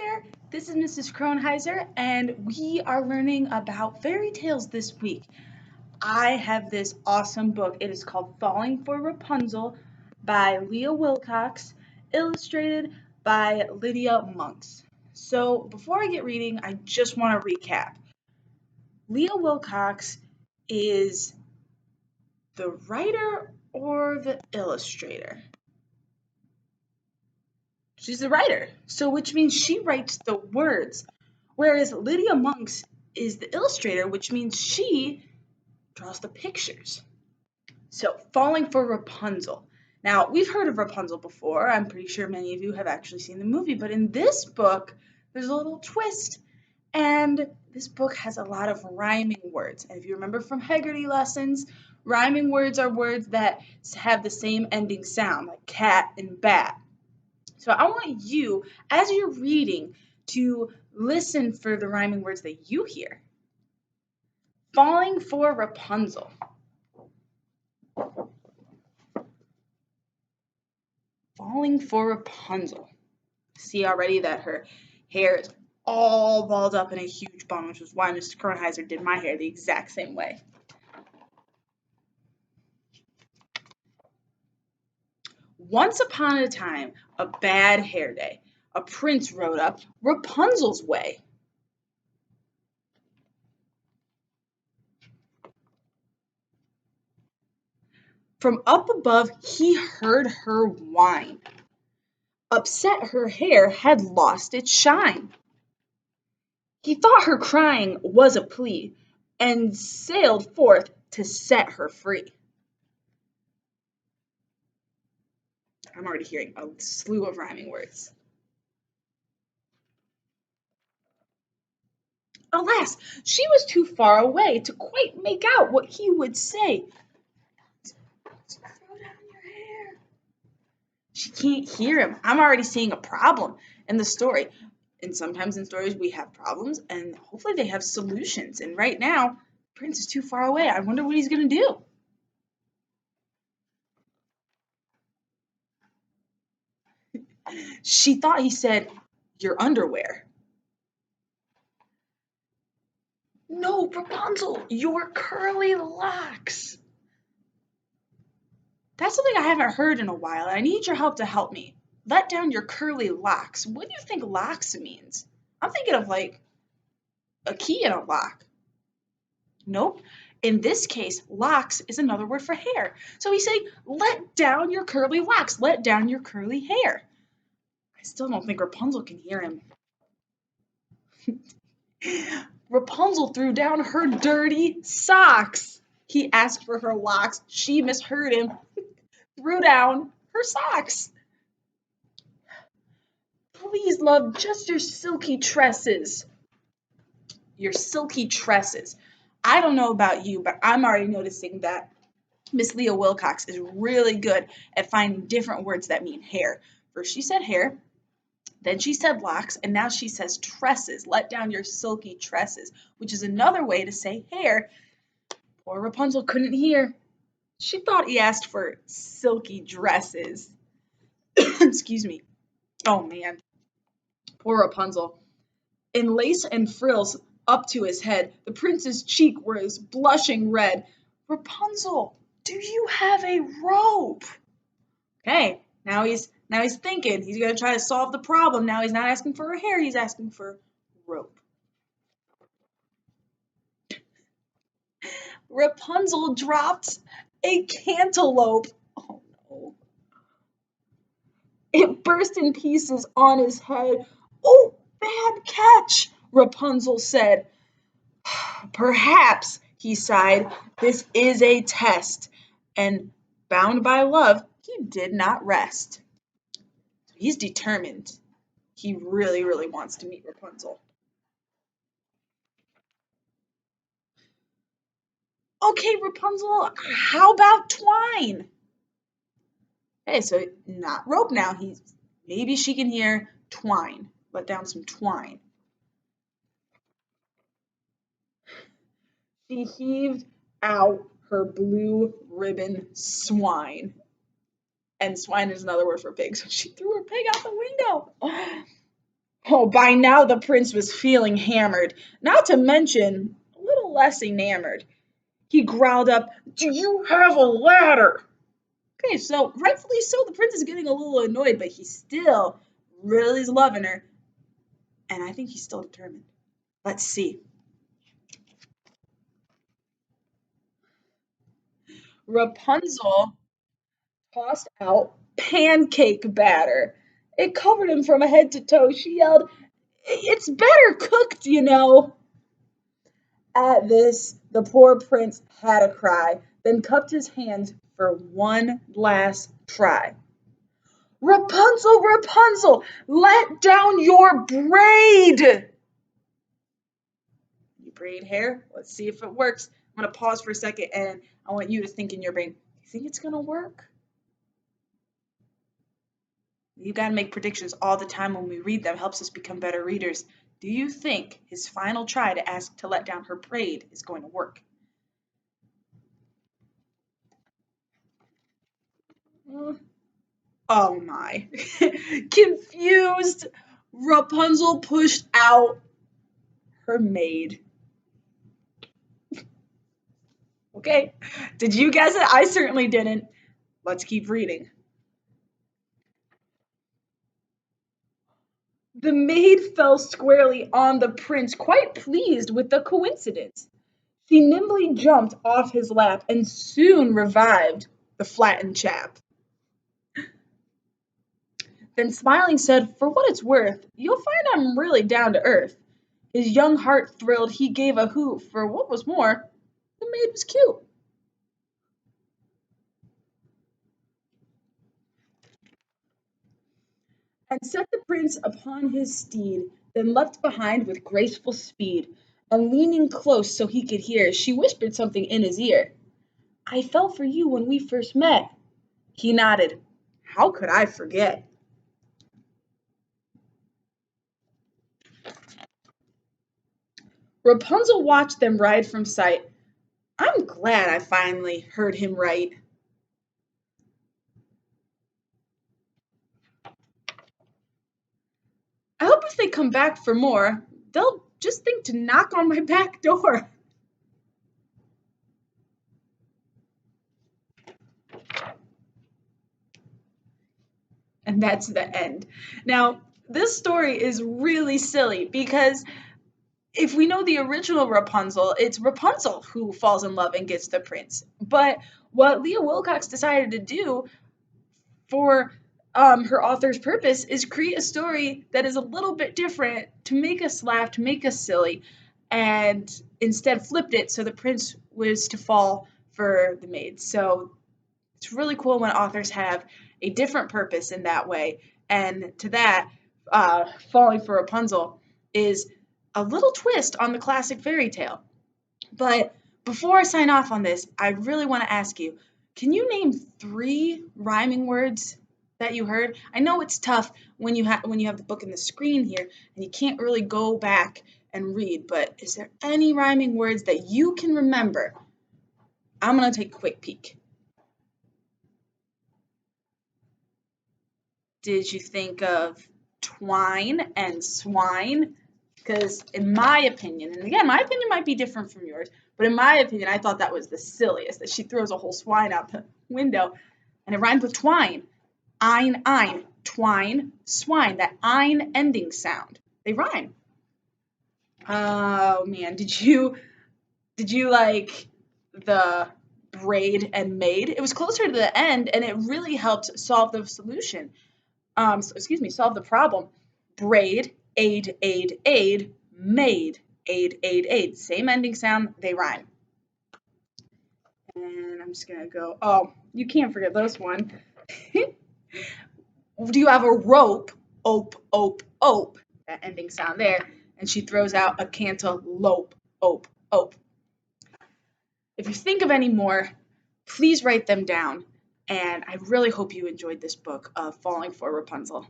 there, this is Mrs. Kronheiser, and we are learning about fairy tales this week. I have this awesome book. It is called Falling for Rapunzel by Leah Wilcox, illustrated by Lydia Monks. So, before I get reading, I just want to recap. Leah Wilcox is the writer or the illustrator? She's the writer, so which means she writes the words, whereas Lydia Monks is the illustrator, which means she draws the pictures. So, Falling for Rapunzel. Now, we've heard of Rapunzel before. I'm pretty sure many of you have actually seen the movie, but in this book, there's a little twist, and this book has a lot of rhyming words. And if you remember from Haggerty lessons, rhyming words are words that have the same ending sound, like cat and bat. So I want you, as you're reading, to listen for the rhyming words that you hear. Falling for Rapunzel. Falling for Rapunzel. See already that her hair is all balled up in a huge bun, which is why Mr. Kronheiser did my hair the exact same way. Once upon a time, a bad hair day, a prince rode up Rapunzel's way. From up above, he heard her whine. Upset her hair had lost its shine. He thought her crying was a plea, and sailed forth to set her free. I'm already hearing a slew of rhyming words. Alas, she was too far away to quite make out what he would say. Throw down your hair. She can't hear him. I'm already seeing a problem in the story. And sometimes in stories we have problems, and hopefully they have solutions. And right now, Prince is too far away. I wonder what he's going to do. She thought he said, your underwear. No, Rapunzel, your curly locks. That's something I haven't heard in a while, and I need your help to help me. Let down your curly locks. What do you think locks means? I'm thinking of like a key in a lock. Nope. In this case, locks is another word for hair. So he's saying, let down your curly locks. Let down your curly hair. I still don't think Rapunzel can hear him. Rapunzel threw down her dirty socks. He asked for her locks. She misheard him. Threw down her socks. Please, love, just your silky tresses. Your silky tresses. I don't know about you, but I'm already noticing that Miss Leah Wilcox is really good at finding different words that mean hair. First she said hair, then she said locks, and now she says tresses. Let down your silky tresses, which is another way to say hair. Poor Rapunzel couldn't hear. She thought he asked for silky dresses. Excuse me. Oh man. Poor Rapunzel. In lace and frills up to his head, the prince's cheek was blushing red. Rapunzel, do you have a rope? Okay, now he's thinking. He's gonna try to solve the problem. Now he's not asking for her hair, he's asking for rope. Rapunzel dropped a cantaloupe. Oh no. It burst in pieces on his head. Oh, bad catch, Rapunzel said. Perhaps, he sighed, this is a test. And bound by love, he did not rest. He's determined. He really, really wants to meet Rapunzel. Okay, Rapunzel, how about twine? Okay, so not rope now. Maybe she can hear twine. Let down some twine. She heaved out her blue ribbon swine. And swine is another word for pig, so she threw her pig out the window. Oh, by now the prince was feeling hammered, not to mention a little less enamored. He growled up, "Do you have a ladder?" Okay, so rightfully so, the prince is getting a little annoyed, but he still really is loving her, and I think he's still determined. Let's see. Rapunzel tossed out pancake batter. It covered him from head to toe. She yelled, "It's better cooked, you know." At this, the poor prince had a cry, then cupped his hands for one last try. "Rapunzel, Rapunzel, let down your braid!" You braid hair? Let's see if it works. I'm going to pause for a second and I want you to think in your brain, you think it's going to work? You got to make predictions all the time when we read them. Helps us become better readers. Do you think his final try to ask to let down her braid is going to work? Oh my. Confused, Rapunzel pushed out her maid. Okay. Did you guess it? I certainly didn't. Let's keep reading. The maid fell squarely on the prince, quite pleased with the coincidence. She nimbly jumped off his lap and soon revived the flattened chap. Then smiling said, "For what it's worth, you'll find I'm really down to earth." His young heart thrilled, he gave a hoot, for what was more, the maid was cute. And set the prince upon his steed, then leapt behind with graceful speed, and leaning close so he could hear, she whispered something in his ear. "I fell for you when we first met." He nodded. "How could I forget?" Rapunzel watched them ride from sight. I'm glad I finally heard him right. I hope if they come back for more, they'll just think to knock on my back door. And that's the end. Now, this story is really silly because if we know the original Rapunzel, it's Rapunzel who falls in love and gets the prince. But what Leah Wilcox decided to do for her author's purpose is create a story that is a little bit different to make us laugh, to make us silly, and instead flipped it so the prince was to fall for the maid. So it's really cool when authors have a different purpose in that way. And to that, falling for Rapunzel is a little twist on the classic fairy tale. But before I sign off on this, I really want to ask you, can you name 3 rhyming words that you heard? I know it's tough when you have the book in the screen here and you can't really go back and read, but is there any rhyming words that you can remember? I'm going to take a quick peek. Did you think of twine and swine? Because in my opinion, and again, my opinion might be different from yours, but in my opinion, I thought that was the silliest, that she throws a whole swine out the window, and it rhymed with twine. Ein, twine, swine, that ein ending sound. They rhyme. Oh man, did you like the braid and maid? It was closer to the end, and it really helped solve the solution. Solve the problem. Braid, aid, maid, aid. Same ending sound, they rhyme. And I'm just gonna go, oh, you can't forget this one. Do you have a rope? Ope. That ending sound there. And she throws out a cantaloupe. Ope. If you think of any more, please write them down. And I really hope you enjoyed this book of Falling for Rapunzel.